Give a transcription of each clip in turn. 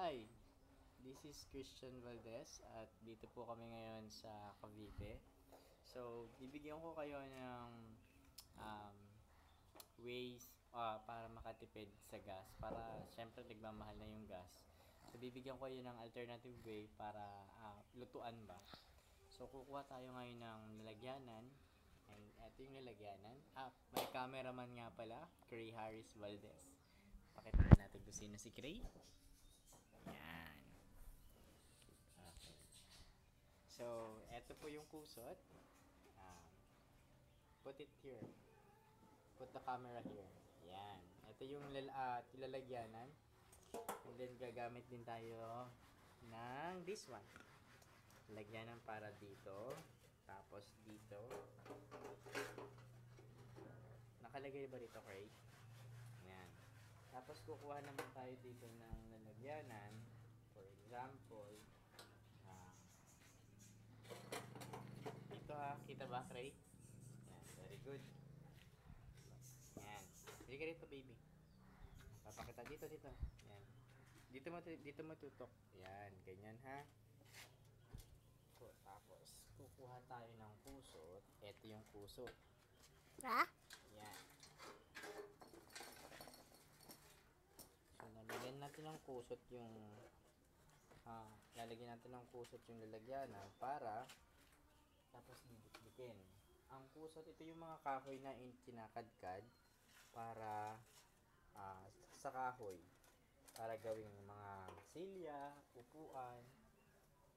Hi, this is Christian Valdez at dito po kami ngayon sa Cavite. So, bibigyan ko kayo ng um, ways para makatipid sa gas. Para syempre nagmamahal na yung gas. So, bibigyan ko kayo ng alternative way para lutuan ba. So, kukuha tayo ngayon ng lalagyanan. And ito yung lalagyanan. May cameraman nga pala, Cray Harris Valdez. Pakita natin kung sino si Cray. Yan. Okay. So, eto po yung kusot. Um, put it here. Put the camera here. Yan. Ito yung lalagyanan. And then, gagamit din tayo ng this one. Lalagyanan para dito. Tapos dito. Nakalagay ba dito, Craig? Yan. Tapos, kukuha naman tayo dito ng lalagyanan. For example, ito kita ba, Craig? Yan, very good. Yan. Hindi ka rito, baby. Papakita dito. Yan. Dito mo tutok. Yan, ganyan ha. So, tapos, kukuha tayo ng kusot. Ito yung kusot. Ha? Yan. So, lalagyan natin ng kusot yung lalagyan natin ng kusot yung lalagyanan para tapos didikdikin. Ang kusot, ito yung mga kahoy na kinakadkad para sa kahoy para gawing mga silya, upuan.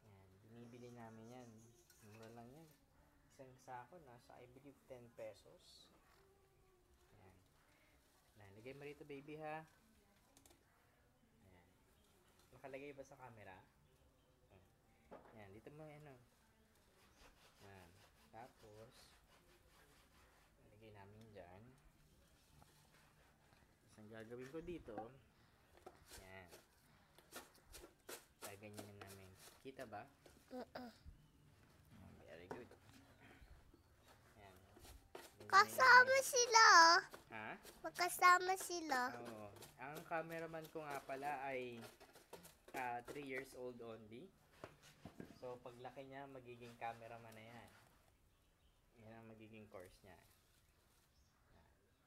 Yan, binibili namin yan. Mura lang yan. Isang sako nasa I believe 10 pesos. Yan. Nalagay mo rito, baby ha. Yan. Nakalagay ba sa camera? Yan, dito mo yan. Yan. Tapos, nalagay namin dyan. Ang gagawin ko dito, yan. Ganyan namin. Kita ba? Very good. Yan. Kasama sila. Ha? Magkasama sila. Oo. Ang cameraman ko nga pala ay 3 years old only. So, paglaki niya, magiging cameraman na yan. Yan ang magiging course niya.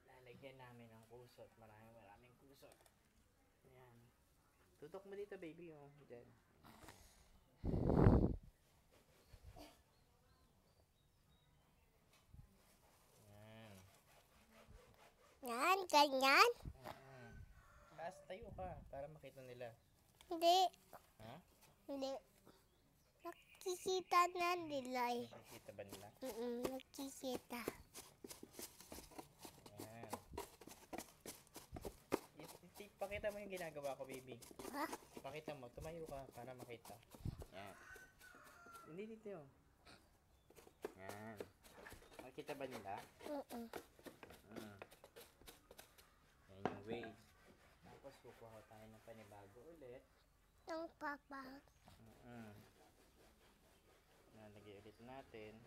Lalagyan namin ng kusot. Maraming kusot. Ayan. Tutok mo dito, baby. Oh. Diyan. Ayan. Yan, ganyan. Taas tayo ka para makita nila. Hindi. Ha? Hindi. Nakikita na nila eh. Nakikita ba nila? Nakikita. Ayan. Pakita mo yung ginagawa ko, baby. Ha? Pakita mo. Tumayo ka para makita. Ayan. Hindi dito. Ayan. Makita ba nila? Ayan yung ways. Tapos kukuha tayo ng panibago ulit. Ang papa. Nalagay ulit natin.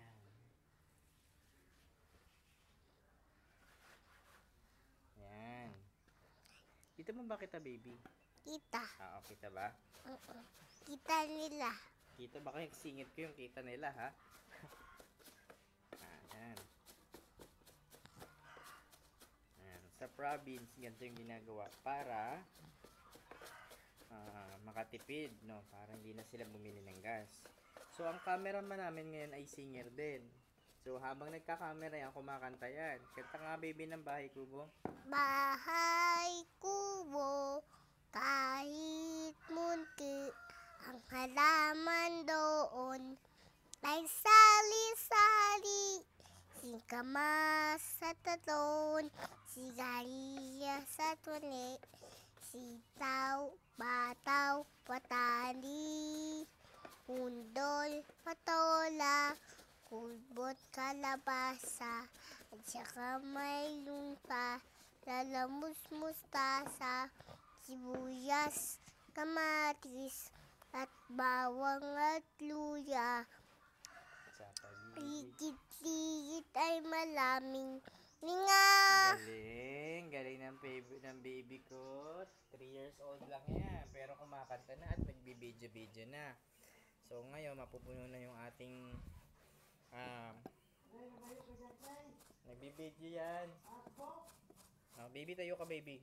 Yan. Yan. Kita mo ba kita, baby? Kita. Kita ba? Kita nila. Kita ba kayo singit ko yung kita nila, ha? Ayan. Sa province, ganito yung ginagawa para makatipid, no? Para hindi na sila bumili ng gas. So, ang cameraman namin ngayon ay singer din. So, habang nagka-camera yan, kumakanta yan. Kanta nga, baby, ng Bahay Kubo. Bahay kubo, kahit munti, ang halaman doon ay sali-sali. Singkamas sa taton, sigariya sa tuni, sitaw, bataw, patani, undol, patola, kulbot, kalabasa, at saka may lumpa, lalamus, mustasa, sibuyas, kamatis, at bawang at luya. Sa pag-ibig. Ligit-ligit ay malaming Nga. Galing. Galing ng baby ko. 3 years old lang yan. Pero kumakanta na at nagbibidyo-video na. So, ngayon, mapupuno na yung ating nagbibidyo yan. Oh, baby, tayo ka, baby.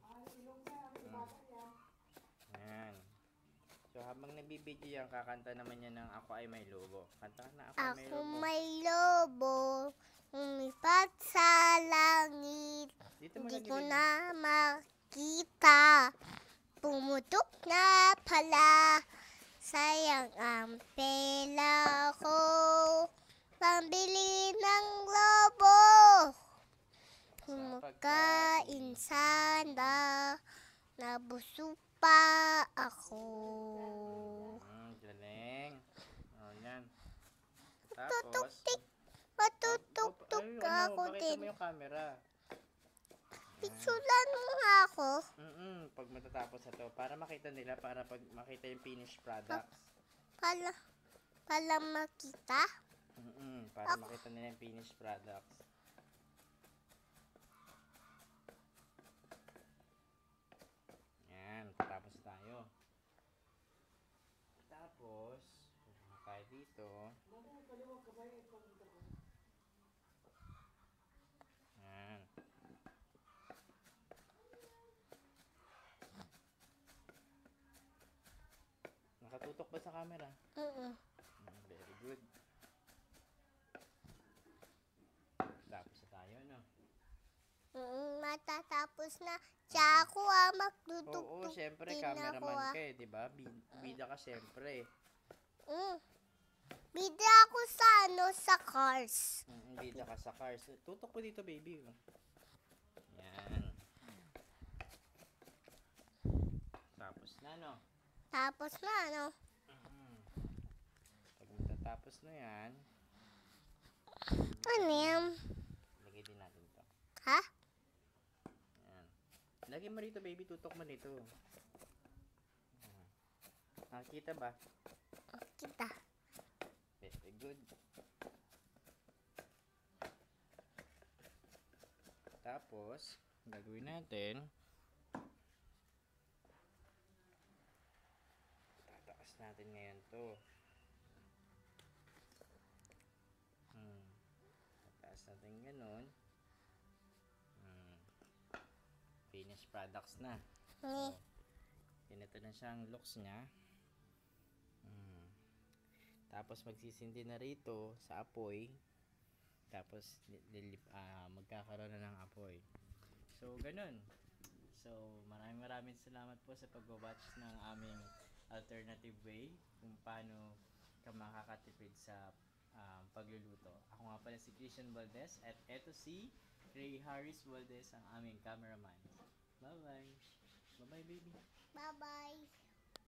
Yan. So, habang nagbibidyo yan, kakanta naman yan ng Ako Ay May Lobo. Kanta ka na, Ako Ay May Ako Lobo. may lobo, umipat sa langit. Dito mo Hindi lagi, ko baby. na makita. Pumutok na pala. Sayang ang pera ko. Pambili ng lobo. Kumakain sana. Nabusog pa ako. Galing. Oh, yan. Tutuktik. Tapos, Matutuktok ako pakita din. mo yung camera. Picturean mo nga ako. Pag matatapos na to, para makita nila, para pag makita yung finished products. Pala makita. Para makita nila yung finished products. Yan, tapos tayo. Tapos, pupunta tayo dito. Yan. Nakatutok ba sa camera? Very good. Tapos na tayo, no? Matatapos na. Tsaka ako Oo, magdudugtog syempre, din ako cameraman ka eh, di ba? Bida ka syempre. Bida ako sa sa cars. Bida ka sa cars. Tutok po dito, baby. Yan. Tapos na, no? Tapos na, ano? Pag matatapos na yan, Ano yan? lagay din natin to. Ha? Yan. Lagay mo rito, baby. Tutok mo dito. Nakikita ba? Kita. Very good. Tapos, gagawin natin, tataas natin ngayon to. Tataas natin ganun. Finished products na. Ni. Ganito na siyang looks niya. Tapos magsisindi na rito sa apoy. Tapos magkakaroon na ng apoy. So, ganun. So, maraming salamat po sa pag-watch ng aming alternative way kung paano ka makakatipid sa pagluluto. Ako nga pala si Christian Valdez at eto si Ray Harris Valdez ang aming cameraman. Bye-bye. Bye-bye, baby. Bye-bye.